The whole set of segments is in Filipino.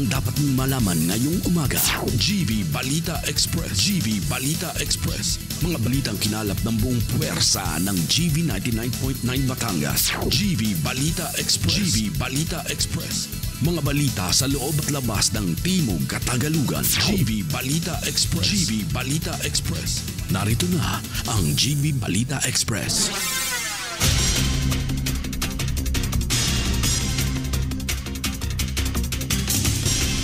ang dapat mong malaman ngayong umaga. GV Balita Express. GV Balita Express. Mga balitang kinalap ng buong puwersa ng GV 99.9 Batangas. GV Balita Express. GV Balita Express. Mga balita sa loob at labas ng Timog Katagalugan. GV Balita Express. GV Balita Express. Narito na ang GV Balita Express.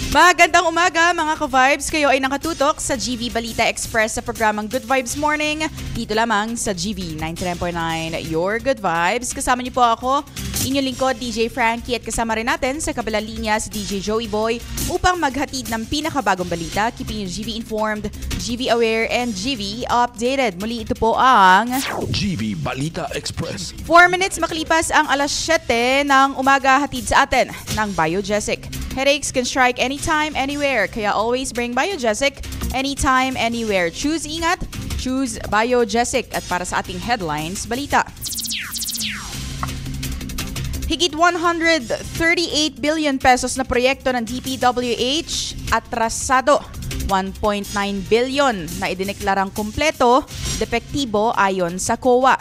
Magandang umaga mga ka-vibes. Kayo ay nakatutok sa GV Balita Express sa programang Good Vibes Morning. Dito lamang sa GV 99.9 Your Good Vibes. Kasama niyo po ako, inyong lingkod DJ Frankie, at kasama rin natin sa kabilang linya si DJ Joey Boy upang maghatid ng pinakabagong balita, keeping you GV informed, GV aware, and GV updated. Muli ito po ang GV Balita Express. 4 minutes makalipas ang alas 7 ng umaga, hatid sa atin ng Biogesic. Headaches can strike anytime, anywhere. Kaya always bring Biogesic anytime, anywhere. Choose ingat, choose Biogesic. At para sa ating headlines, balita. Higit 138 billion pesos na proyekto ng DPWH atrasado. 1.9 billion na idineklarang kumpleto, depektibo ayon sa COA.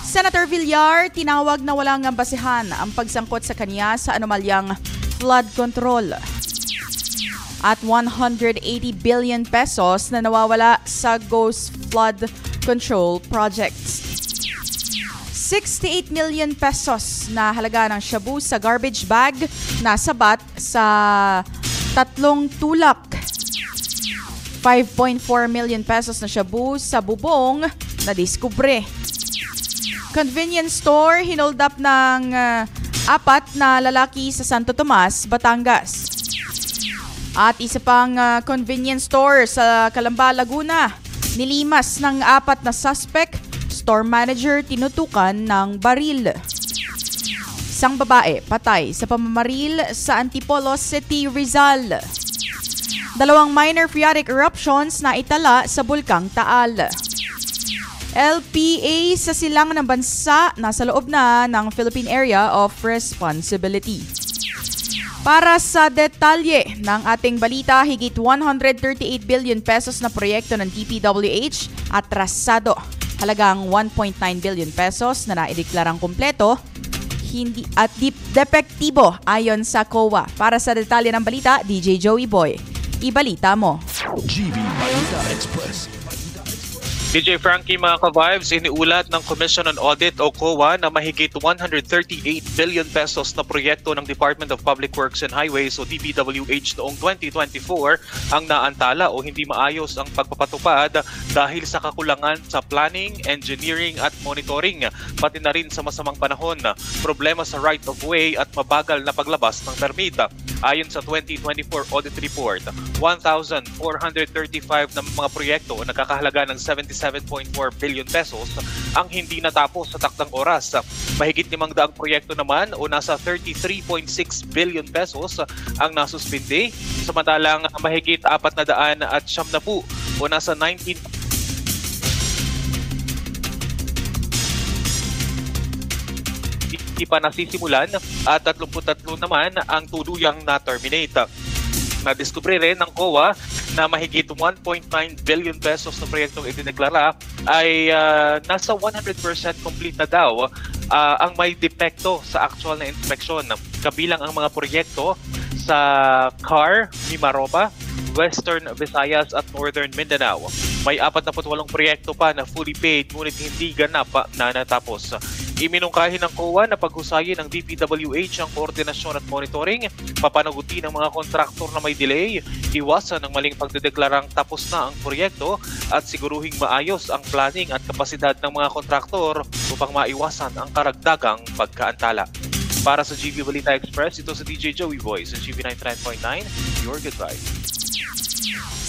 Senator Villar tinawag na walang basehan ang pagsangkot sa kanya sa anomalyang flood control. At 180 billion pesos na nawawala sa ghost flood control projects. 68 million pesos na halaga ng shabu sa garbage bag na sabat sa 3 tulak. 5.4 million pesos na shabu sa bubong na diskubre. Convenience store hinold up ng 4 na lalaki sa Santo Tomas, Batangas. At isa pang convenience store sa Calamba, Laguna. Nilimas ng 4 na suspect, store manager tinutukan ng baril. Isang babae patay sa pamamaril sa Antipolo City, Rizal. 2 minor phreatic eruptions na itala sa Bulkang Taal. LPA sa silang ng bansa nasa loob na ng Philippine Area of Responsibility. Para sa detalye ng ating balita, higit 138 billion pesos na proyekto ng DPWH atrasado. Halagang 1.9 billion pesos na naideklarang kumpleto, hindi at depektibo ayon sa COA. Para sa detalye ng balita, DJ Joey Boy, ibalita mo. GV Balita Express. DJ Frankie, mga ka-vibes, iniulat ng Commission on Audit o COA na mahigit 138 billion pesos na proyekto ng Department of Public Works and Highways o DPWH noong 2024 ang naantala o hindi maayos ang pagpapatupad dahil sa kakulangan sa planning, engineering at monitoring, pati na rin sa masamang panahon, problema sa right-of-way at mabagal na paglabas ng permit. Ayon sa 2024 audit report, 1,435 na mga proyekto na nakakahalaga ng 77.4 billion pesos ang hindi natapos sa taktang oras. Mahigit 500 proyekto naman o nasa 33.6 billion pesos ang nasuspindi, samantalang mahigit 400 at 70 o nasa 19 pa nasisimulan at 33 naman ang tuluyang na-terminate. Nadiskubre rin ng COA na mahigit 1.9 billion pesos na proyektong idineklara ay nasa 100% complete na daw ang may depekto sa actual na inspeksyon. Kabilang ang mga proyekto sa CAR, Mimaropa, Western Visayas at Northern Mindanao. May 48 proyekto pa na fully paid ngunit hindi ganap na natapos. Iminungkahi ng COA na paghusayin ng DPWH ang koordinasyon at monitoring, papanagutin ng mga kontraktor na may delay, iwasan ang maling pagdedeklarang tapos na ang proyekto at siguruhing maayos ang planning at kapasidad ng mga kontraktor upang maiwasan ang karagdagang pagkaantala. Para sa GV Balita Express, ito si DJ Joey Boy sa GV 99.9, Your Good Vibe.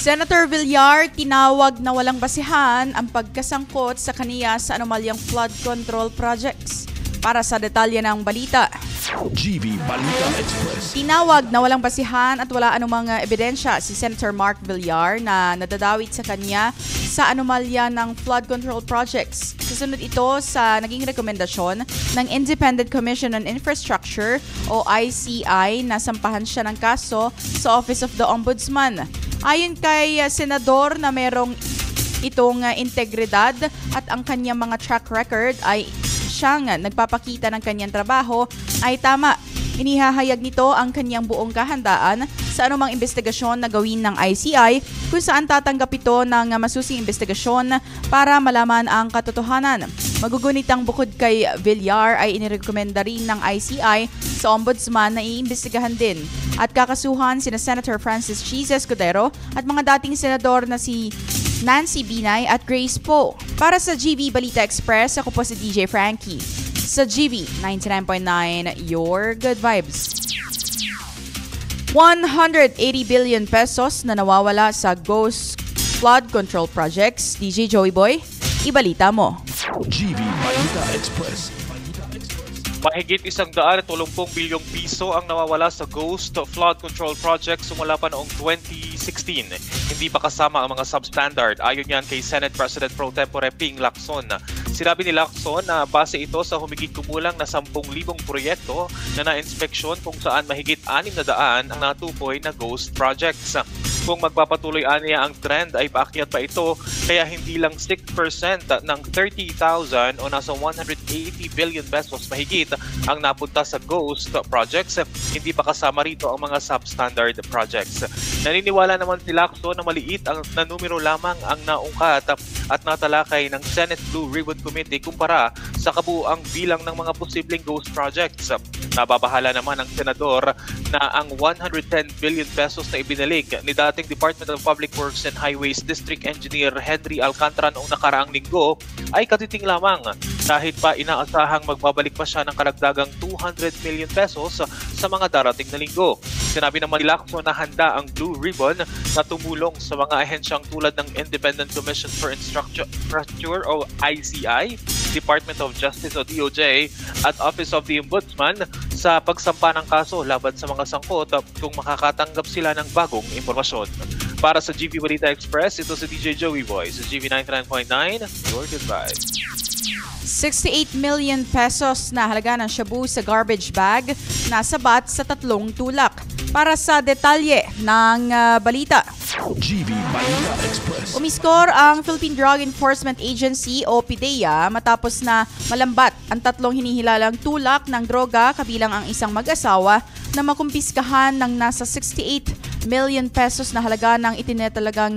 Senator Villar tinawag na walang basehan ang pagkasangkot sa kaniya sa anomalyang flood control projects. Para sa detalye ng balita, GV Balita Express. Tinawag na walang basihan at wala anumang ebidensya si Senator Mark Villar na nadadawit sa kanya sa anomalya ng flood control projects. Kasunod ito sa naging rekomendasyon ng Independent Commission on Infrastructure o ICI na sampahan siya ng kaso sa Office of the Ombudsman. Ayon kay Senador na merong itong integridad at ang kanyang mga track record ay siyang nagpapakita ng kanyang trabaho ay tama. Inihahayag nito ang kanyang buong kahandaan sa anumang investigasyon na gawin ng ICI kung saan tatanggap ito ng masusing investigasyon para malaman ang katotohanan. Magugunit ang bukod kay Villar ay inirekomenda rin ng ICI sa Ombudsman na iimbestigahan din at kakasuhan sina Senator Francis Chis Escudero at mga dating senador na si Nancy Binay at Grace Poe. Para sa GV Balita Express, ako po si DJ Frankie. Sa GV 99.9, your good vibes. 180 billion pesos na nawawala sa ghost flood control projects. DJ Joey Boy, ibalita mo. GV Balita Express. Mahigit 130 bilyong piso ang nawawala sa ghost flood control project simula pa noong 2016. Hindi pa kasama ang mga substandard. Ayon yan kay Senate President Pro Tempore Ping Lacson. Sinabi ni Lacson na base ito sa humigit kumulang na 10,000 proyekto na na-inspeksyon kung saan mahigit 600 ang natukoy na ghost projects. Kung magpapatuloy aniya ang trend ay paakyat pa ito kaya hindi lang 6% ng 30,000 o nasa 180 billion pesos mahigit ang napunta sa ghost projects. Hindi pa kasama rito ang mga substandard projects. Naniniwala naman si Lacson na maliit ang na numero lamang ang naungkat at natalakay ng Senate Blue Ribbon Committee kumpara sa kabuuang bilang ng mga posibleng ghost projects. Nababahala naman ang senador na ang 110 billion pesos na ibinalik ni dating Department of Public Works and Highways District Engineer Henry Alcantara noong nakaraang linggo ay katiting lamang. Kahit pa inaasahang magbabalik pa siya ng karagdagang 200 million pesos sa mga darating na linggo. Sinabi naman ni Lacson na handa ang Blue Ribbon na tumulong sa mga ahensyang tulad ng Independent Commission for Infrastructure o ICI, Department of Justice o DOJ at Office of the Ombudsman sa pagsampa ng kaso laban sa mga sangkot kung makakatanggap sila ng bagong impormasyon. Para sa GV Balita Express, ito si DJ Joey Boy sa GV 99.9, your good vibes. 68 million pesos na halaga ng shabu sa garbage bag nasabat sa 3 tulak. Para sa detalye ng balita, GV Balita Express. umiskor ang Philippine Drug Enforcement Agency o PDEA matapos na malambat ang 3 hinihilalang tulak ng droga kabilang ang isang mag-asawa na makumpiskahan ng nasa 68 million pesos na halaga ng itinatalagang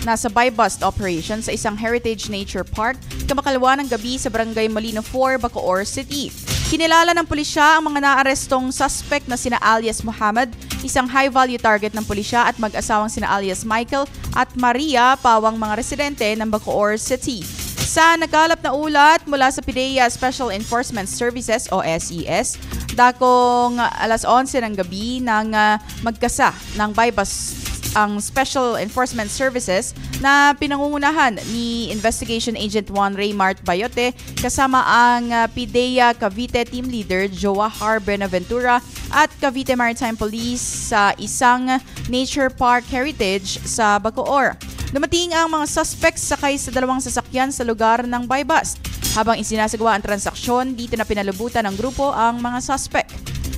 nasa buy-bust operation sa isang Heritage Nature Park kamakalwa ng gabi sa Barangay Molino 4, Bacoor City. Kinilala ng pulisya ang mga naarestong suspect na sina alias Muhammad, isang high-value target ng pulisya at mag-asawang sina alias Michael at Maria, pawang mga residente ng Bacoor City. Sa nagkalap na ulat mula sa PDEA Special Enforcement Services o SES, dakong alas 11 ng gabi nang magkasa ng buy-bust ang Special Enforcement Services na pinangungunahan ni Investigation Agent Juan Raymart Bayote kasama ang PDEA Cavite Team Leader Joahar Benaventura at Cavite Maritime Police sa isang Nature Park Heritage sa Bacoor. Dumating ang mga suspects sakay sa 2 sasakyan sa lugar ng buy-bust. Habang isinasagawa ang transaksyon, dito na pinalubutan ng grupo ang mga suspect.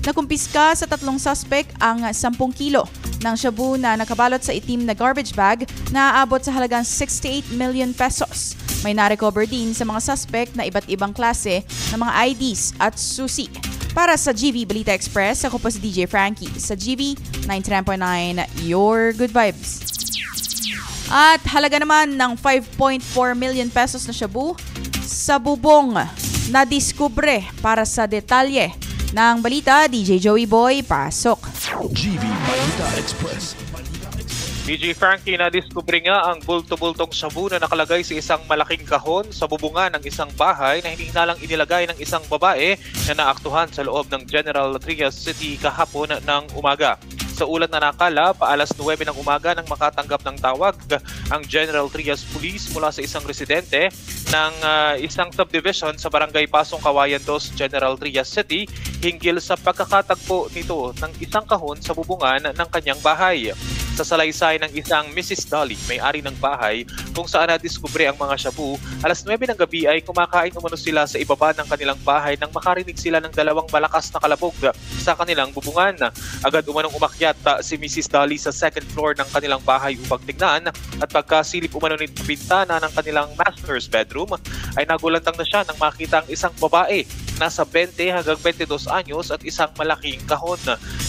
Nakumpiska sa 3 suspect ang 10 kilo ng shabu na nakabalot sa itim na garbage bag na aabot sa halagang 68 million pesos. May na-recover din sa mga suspect na iba't ibang klase ng mga IDs at susi. Para sa GV Balita Express, ako po si DJ Frankie sa GV 99.9, your good vibes. At halaga naman ng 5.4 million pesos na shabu sa bubong na diskubre. Para sa detalye ng balita, DJ Joey Boy, pasok. GV Balita Express. DJ Frankie, na-discover nga ang bulto-bultong shabu na nakalagay sa isang malaking kahon sa bubungan ng isang bahay na hinihinalang inilagay ng isang babae na naaktuhan sa loob ng General Trias City kahapon ng umaga. Sa ulat na nakala, paalas 9 ng umaga nang makatanggap ng tawag ang General Trias Police mula sa isang residente ng isang subdivision sa Barangay Pasong Kawayan 2, General Trias City hinggil sa pagkakatagpo nito ng isang kahon sa bubungan ng kanyang bahay. Sa salaysay ng isang Mrs. Dolly, may-ari ng bahay, kung saan nadiskubre ang mga shabu, alas 9 ng gabi ay kumakain umano sila sa ibaba ng kanilang bahay nang makarinig sila ng dalawang malakas na kalabog sa kanilang bubungan. Agad umanong umakyat si Mrs. Dolly sa second floor ng kanilang bahay upang tignan at pagkasilip umano nito bintana ng kanilang master's bedroom ay nagulantang na siya nang makita ang isang babae nasa 20 hanggang 22 anyos at isang malaking kahon.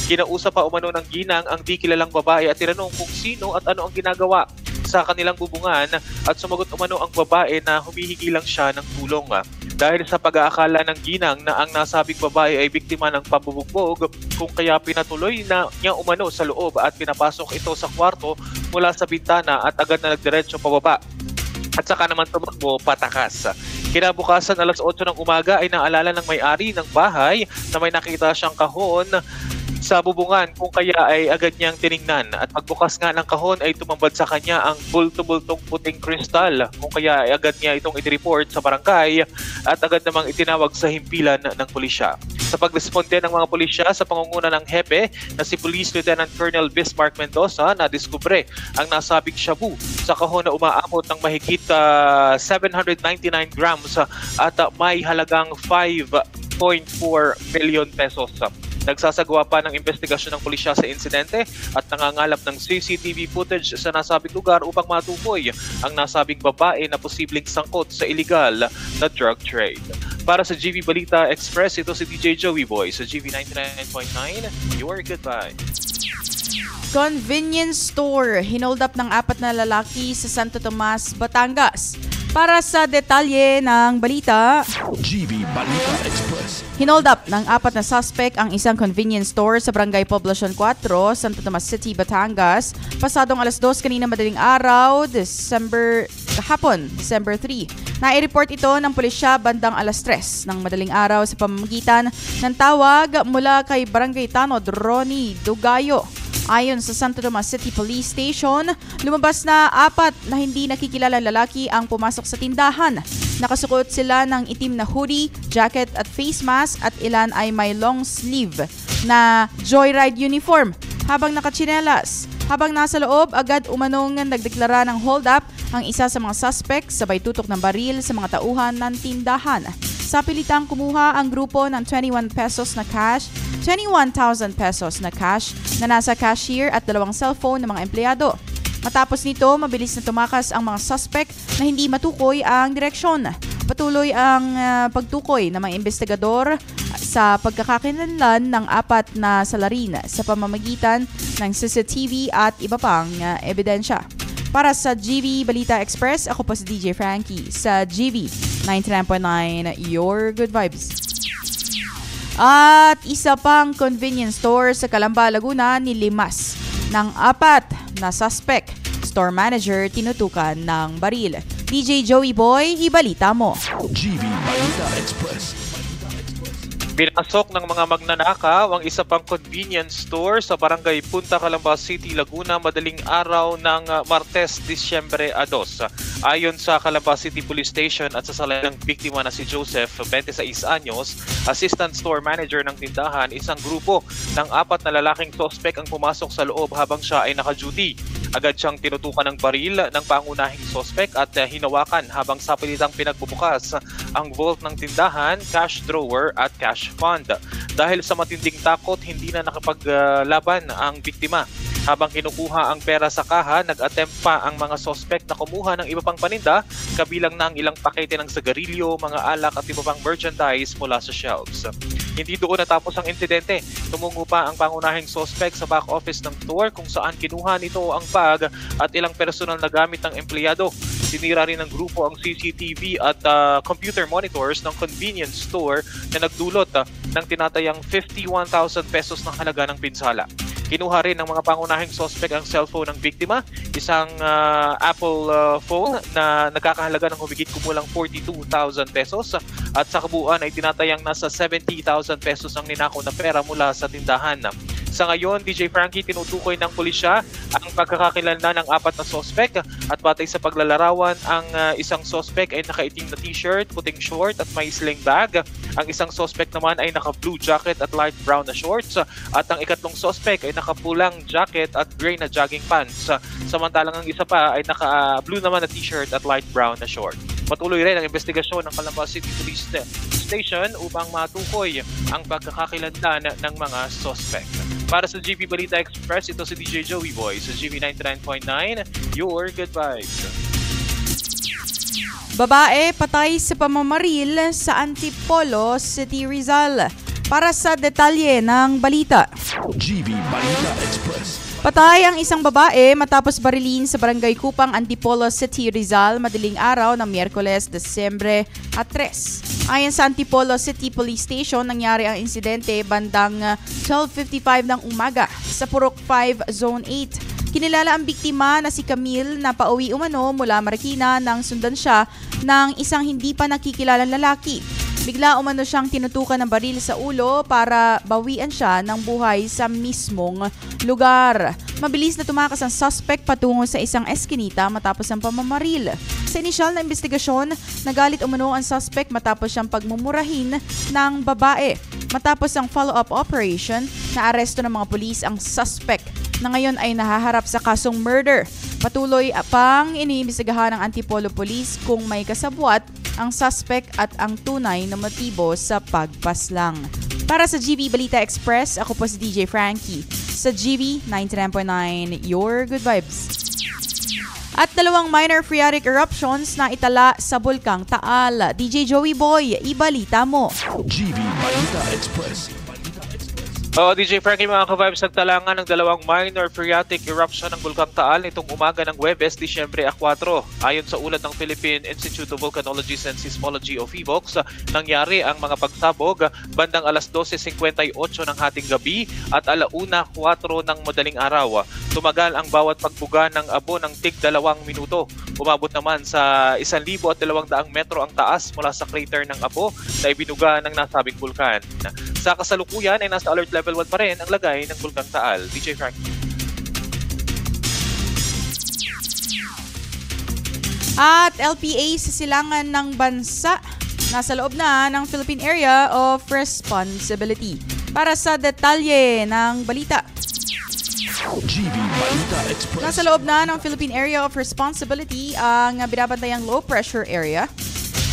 Kinausap pa umano ng ginang ang di kilalang babae at tinanong kung sino at ano ang ginagawa sa kanilang bubungan at sumagot umano ang babae na humihingi lang siya ng tulong. Dahil sa pag-aakala ng ginang na ang nasabing babae ay biktima ng pambubugbog, kung kaya pinatuloy na niya umano sa loob at pinapasok ito sa kwarto mula sa bintana at agad na nagdiretso pababa. At saka naman tumakbo patakas. Kinabukasan alas 8 ng umaga ay naalala ng may-ari ng bahay na may nakita siyang kahon sa bubungan kung kaya ay agad niyang tiningnan at pagbukas nga ng kahon ay tumambad sa kanya ang bulto-bultong puting kristal kung kaya ay agad niya itong i-report sa barangay at agad namang itinawag sa himpilan ng pulisya. Sa pagresponde ng mga pulisya sa pangunguna ng hepe na si Police Lieutenant Colonel Bismarck Mendoza na diskubre ang nasabing shabu sa kahon na umaabot ng mahigit 799 grams at may halagang 5.4 million pesos. Nagsasagawa pa ng investigasyon ng pulisya sa insidente at nangangalap ng CCTV footage sa nasabing lugar upang matukoy ang nasabing babae na posibleng sangkot sa illegal na drug trade. Para sa GV Balita Express, ito si DJ Joey Boy sa GV 99.9. Your goodbye. Convenience store. Hinold up ng 4 na lalaki sa Santo Tomas, Batangas. Para sa detalye ng balita, GV Balita Express. Hinold up ng 4 na suspect ang isang convenience store sa Barangay Poblacion 4, Santo Tomas City, Batangas. Pasadong alas 2 kanina madaling araw, December 3. Nai-report ito ng pulisya bandang alas 3 ng madaling araw sa pamamagitan ng tawag mula kay Barangay Tanod Ronnie Dugayo. Ayon sa Santo Tomas City Police Station, lumabas na 4 na hindi nakikilalang lalaki ang pumasok sa tindahan. Nakasuot sila ng itim na hoodie, jacket at face mask at ilan ay may long sleeve na joyride uniform habang nakatsinelas. Habang nasa loob, agad umanong nagdeklara ng hold up ang isa sa mga suspect sabay tutok ng baril sa mga tauhan ng tindahan. Sa pilitang kumuha ang grupo ng 21,000 pesos na cash na nasa cashier at 2 cellphone ng mga empleyado. Matapos nito, mabilis na tumakas ang mga suspect na hindi matukoy ang direksyon. Patuloy ang pagtukoy ng mga investigador sa pagkakakilanlan ng 4 na salarin sa pamamagitan ng CCTV at iba pang ebidensya. Para sa GV Balita Express, ako po si DJ Frankie sa GV 99.9, Your Good Vibes. At isa pang convenience store sa Calamba, Laguna nilimas ng 4 na suspect. Store manager tinutukan ng baril. DJ Joey Boy, ibalita mo. GV Balita Express. Pinasok ng mga magnanakaw ang isa pang convenience store sa Barangay Punta Calamba City, Laguna madaling araw ng Martes, Disyembre 2. Ayon sa Calamba City Police Station at sa salalang biktima na si Joseph, 26 anyos, assistant store manager ng tindahan, isang grupo ng 4 na lalaking suspect ang pumasok sa loob habang siya ay naka-duty. Agad siyang tinutukan ng baril ng pangunahing suspect at hinawakan habang sa pilitang pinagbubukas ang vault ng tindahan, cash drawer at cash fund. Dahil sa matinding takot, hindi na nakapaglaban ang biktima. Habang kinukuha ang pera sa kaha, nag-attempt pa ang mga suspect na kumuha ng iba pang paninda, kabilang na ang ilang pakete ng sigarilyo, mga alak at iba pang merchandise mula sa shelves. Hindi doon natapos ang insidente. Tumungo pa ang pangunahing suspect sa back office ng store kung saan kinuha nito ang bag at ilang personal na gamit ng empleyado. Sinira rin ng grupo ang CCTV at computer monitors ng convenience store na nagdulot ng tinatayang 51,000 pesos ng halaga ng pinsala. Kinuha rin ng mga pangunahing suspect ang cellphone ng biktima, isang Apple phone na nagkakahalaga ng humigit kumulang 42,000 pesos at sa kabuuan ay tinatayang nasa 70,000 pesos ang ninakaw na pera mula sa tindahan. Sa ngayon, DJ Frankie, tinutukoy ng pulisya ang pagkakakilanlan ng 4 na sospek at batay sa paglalarawan, ang isang sospek ay nakaitim na t-shirt, puting short at may sling bag. Ang isang sospek naman ay naka-blue jacket at light brown na shorts at ang ikatlong sospek ay nakapulang jacket at gray na jogging pants. Samantalang ang isa pa ay naka-blue naman na t-shirt at light brown na short. Patuloy rin ang investigasyon ng Calamba City Police Station upang matukoy ang pagkakakilanlan ng mga sospek. Para sa GV Balita Express, ito si DJ Joey Boy sa GV 99.9, your good vibes. Babae patay sa pamamaril sa Antipolo City, Rizal. Para sa detalye ng balita, GV Balita Express. Patay ang isang babae matapos barilin sa Barangay Kupang, Antipolo City, Rizal madaling araw ng Miyerkules, Desyembre 3. Ayon sa Antipolo City Police Station, nangyari ang insidente bandang 12:55 ng umaga sa Purok 5, Zone 8. Kinilala ang biktima na si Camille na pauwi umano mula Marikina nang sundan siya ng isang hindi pa nakikilalang lalaki. Bigla umano siyang tinutukan ng baril sa ulo para bawian siya ng buhay sa mismong lugar. Mabilis na tumakas ang suspect patungo sa isang eskinita matapos ang pamamaril. Sa inisyal na investigasyon, nagalit umano ang suspect matapos siyang pagmumurahin ng babae. Matapos ang follow-up operation, naaresto ng mga pulis ang suspect na ngayon ay nahaharap sa kasong murder. Patuloy pang iniimbestigahan ng Antipolo Police kung may kasabwat ang suspect at ang tunay na motibo sa pagpaslang. Para sa GV Balita Express, ako po si DJ Frankie sa GV 99.9, your good vibes. At 2 minor phreatic eruptions na itala sa Bulkang Taal. DJ Joey Boy, ibalita mo. GV Balita Express. DJ Frankie, mga ka-vibes, nagtalangan ng 2 minor phreatic eruption ng Bulkang Taal nitong umaga ng Huwebes, Disyembre 4. Ayon sa ulat ng Philippine Institute of Volcanology and Seismology o PHIVOLCS, nangyari ang mga pagsabog bandang alas 12:58 ng hating gabi at 1:04 ng madaling araw. Tumagal ang bawat pagbuga ng abo ng tig 2 minuto. Umabot naman sa 1,200 metro ang taas mula sa crater ng abo na ibinuga ng nasabing bulkan. Sa kasalukuyan ay nasa alert level 1 pa rin ang lagay ng Bulkang Taal. DJ Frankie. At LPA sa silangan ng bansa, nasa loob na ng Philippine Area of Responsibility. Para sa detalye ng balita, GV Balita Express. nasa loob na ng Philippine Area of Responsibility ang binabantayang low pressure area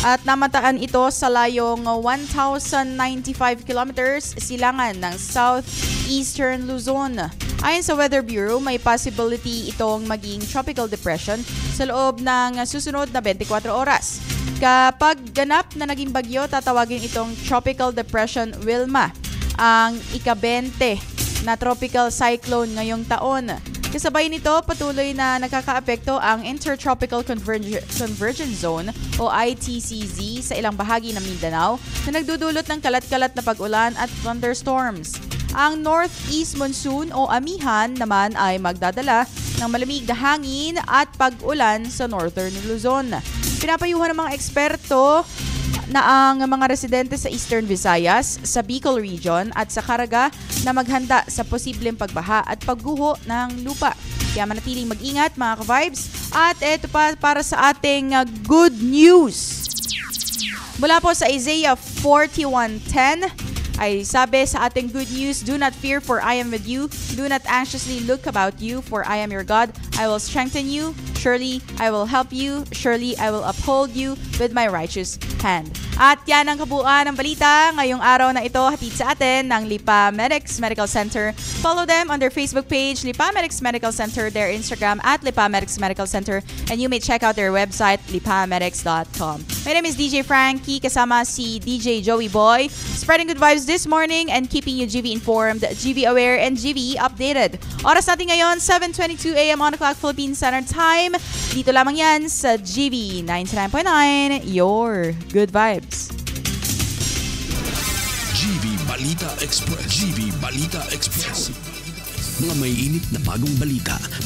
at namataan ito sa layong 1,095 kilometers silangan ng southeastern Luzon. Ayon sa Weather Bureau, may possibility itong maging tropical depression sa loob ng susunod na 24 oras. Kapag ganap na naging bagyo, tatawagin itong Tropical Depression Wilma, ang ika-20 na tropical cyclone ngayong taon. Kasabay nito, patuloy na nakakaapekto ang Intertropical Convergence Zone o ITCZ sa ilang bahagi ng Mindanao na nagdudulot ng kalat-kalat na pag-ulan at thunderstorms. Ang Northeast Monsoon o Amihan naman ay magdadala ng malamig na hangin at pag-ulan sa Northern Luzon. Pinapayuhan ng mga eksperto na ang mga residente sa Eastern Visayas, sa Bicol Region at sa Caraga na maghanda sa posibleng pagbaha at pagguho ng lupa. Kaya manatiling mag-ingat mga ka-vibes. At ito pa para sa ating good news. Mula po sa Isaiah 41:10 ay sabi sa ating good news, "Do not fear, for I am with you. Do not anxiously look about you, for I am your God. I will strengthen you. Surely I will help you. Surely I will uphold you with my righteous hand." At yan ang kabuuan ng balita ngayong araw na ito, hatid sa atin ng Lipa Medics Medical Center. Follow them on their Facebook page, Lipa Medics Medical Center, their Instagram at Lipa Medics Medical Center, and you may check out their website, lipamedics.com. My name is DJ Frankie, kasama si DJ Joey Boy, spreading good vibes this morning and keeping you GV informed, GV aware, and GV updated. Oras natin ngayon, 7:22 a.m. on the clock, Philippine Standard Time. Dito lamang yan sa GV 99.9, your good vibes. GV Balita Express. GV Balita Express. Mga may init na bagong balita